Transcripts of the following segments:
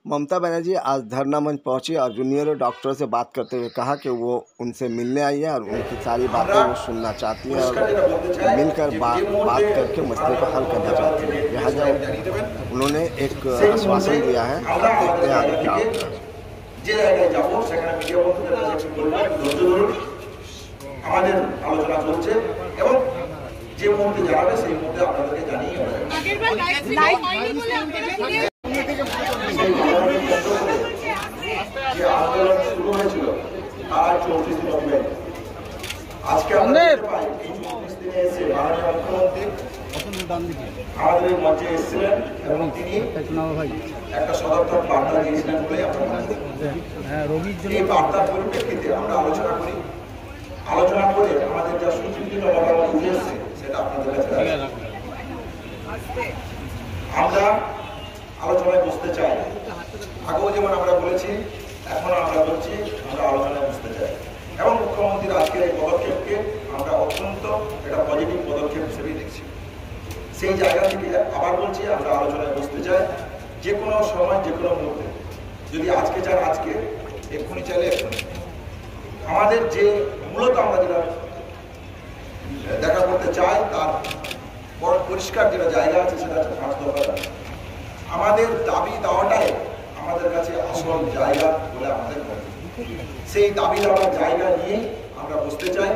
ममता बनर्जी आज धरना मंच पहुंची और जूनियर डॉक्टरों से बात करते हुए कहा कि वो उनसे मिलने आई है और उनकी सारी बातें वो सुनना चाहती है और मिलकर बात करके मसले को हल करना चाहती है। लिहाजा उन्होंने एक आश्वासन दिया है। देखते हैं आगे क्या होता है। আমাদের আলোচনা চলছে এবং যে মুহূর্তে জানাবে সেই মুহূর্তে আপনাদেরকে জানিয়ে যে আন্দোলন শুরু হয়েছিল তার 34 দিন হবে। আজকে আমাদের এই 34 দিনে এসে মাননীয় মুখ্যমন্ত্রী আমাদের এই মঞ্চে এসেছিলেন এবং তিনি একটা সদর্থক বার্তা দিয়েছিলেন বলে আমরা এই বার্তার পরিপ্রেক্ষিতে আমরা আলোচনা করি। আলোচনা করে আমাদের যা সুচিন্তিত মতামত উঠে এসছে সেটা আপনাদের কাছে আমরা আলোচনায় বসতে চাই। আগেও যেমন আমরা বলেছি, এখনো আমরা বলছি আমরা আলোচনায় বসতে চাই এবং মুখ্যমন্ত্রীর আজকের এই পদক্ষেপকে আমরা অত্যন্ত একটা পজিটিভ পদক্ষেপ হিসেবেই দেখছি। সেই জায়গা থেকে আবার বলছি আমরা আলোচনায় বসতে চাই যে কোনো সময় যে কোনো মুহূর্তে। যদি আজকে চান আজকে, এক্ষুনি চাইলে এক্ষুনি। আমাদের যে মূলত আমরা যেটা দেখা করতে চাই তার বড় পরিষ্কার যেটা জায়গা আছে সেটা হচ্ছে 5 দফা দাবি। আমাদের দাবি দেওয়াটাই আমাদের কাছে আসল জায়গা বলে আমাদের মনে। সেই দাবি দেওয়ার জায়গা নিয়ে আমরা বসতে চাই।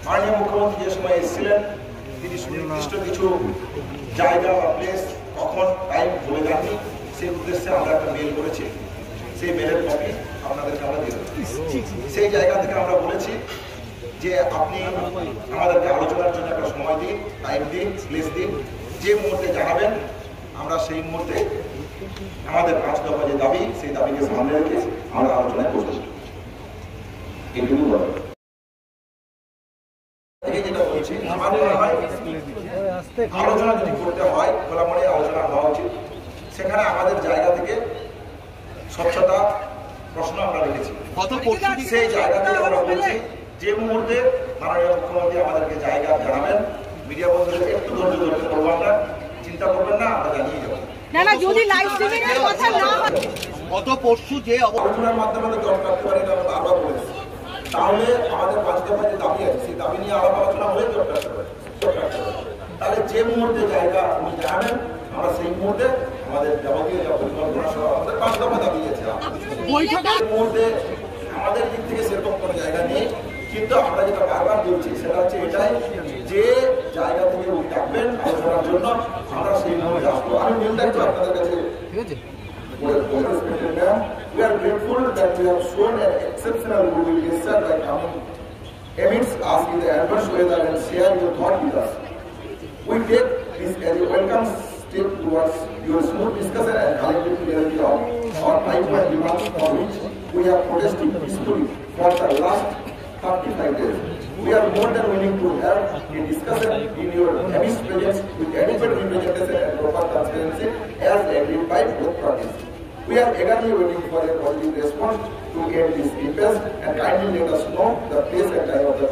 মাননীয় মুখ্যমন্ত্রী যে সময় এসেছিলেন তিনি সুনির্দিষ্ট কিছু জায়গা বা প্লেস কখন টাইম বলে যাননি। সেই উদ্দেশ্যে আমরা একটা মেল করেছি, সেই মেলের কপি আপনাদেরকে আমরা দিয়ে দেবো। সেই জায়গা থেকে আমরা বলেছি যে আপনি আমাদেরকে আলোচনার জন্য একটা সময় দিন, টাইম দিন, প্লেস দিন, যে মুহূর্তে জানাবেন আমরা সেই মুহূর্তে আমাদের 5 দফা যে দাবি সেই দাবিকে সামনে রেখে আমরা আলোচনায় বসেছি। এটুকু বলো যেটা বলছি, আমার মনে হয় আলোচনা যদি করতে হয় খোলামনে আলোচনা হওয়া উচিত। সেখানে আমাদের জায়গা থেকে স্বচ্ছতা প্রশ্ন আমরা রেখেছি। সেই জায়গা থেকে আমরা বলছি যে মুহূর্তে মাননীয় মুখ্যমন্ত্রী আমাদেরকে জায়গা জানাবেন, মিডিয়া বন্ধুদের একটু ধৈর্য ধরতে পারবো আমরা, চিন্তা করবেন না, আমরা জানিয়ে যাবো। গত পরশু যে আলোচনার মাধ্যমে জট কাটতে পারি না বারবার বলেছি, তাহলে আমাদের 5 দফা যে দাবি আছে সেই দাবি নিয়ে আলাপ আলোচনা হলে জট কাটতে পারে। তাহলে যে মুহূর্তে জায়গা উনি জানাবেন আমরা সেই মুহূর্তে আমাদের যাবতীয় যা পরিকল্পনা সহ আমাদের 5 দফা দাবি আছে মুহূর্তে আমাদের দিক থেকে সেরকম কোনো জায়গা নেই। কিন্তু আমরা যেটা বারবার বলছি সেটা হচ্ছে এটাই যে জায়গা থেকে উনি ডাকবেন আলোচনার জন্য আমরা সেই মুহূর্তে আসবো। আমি মেলটা একটু আপনাদের কাছে ঠিক আছে। We are grateful that you have shown an exceptional goodwill gesture by coming amidst us in the adverse weather and share your thought with us. We take this as a welcome step towards your smooth discussion and collective clarity of our pipeline demands for which we have protested peacefully for the last 35 days. We are more than willing to have a discussion in your amidst presence with adequate representation and proper transparency as agreed by both parties. We are eagerly waiting for a positive response to get this impasse and kindly let us know the place and time of the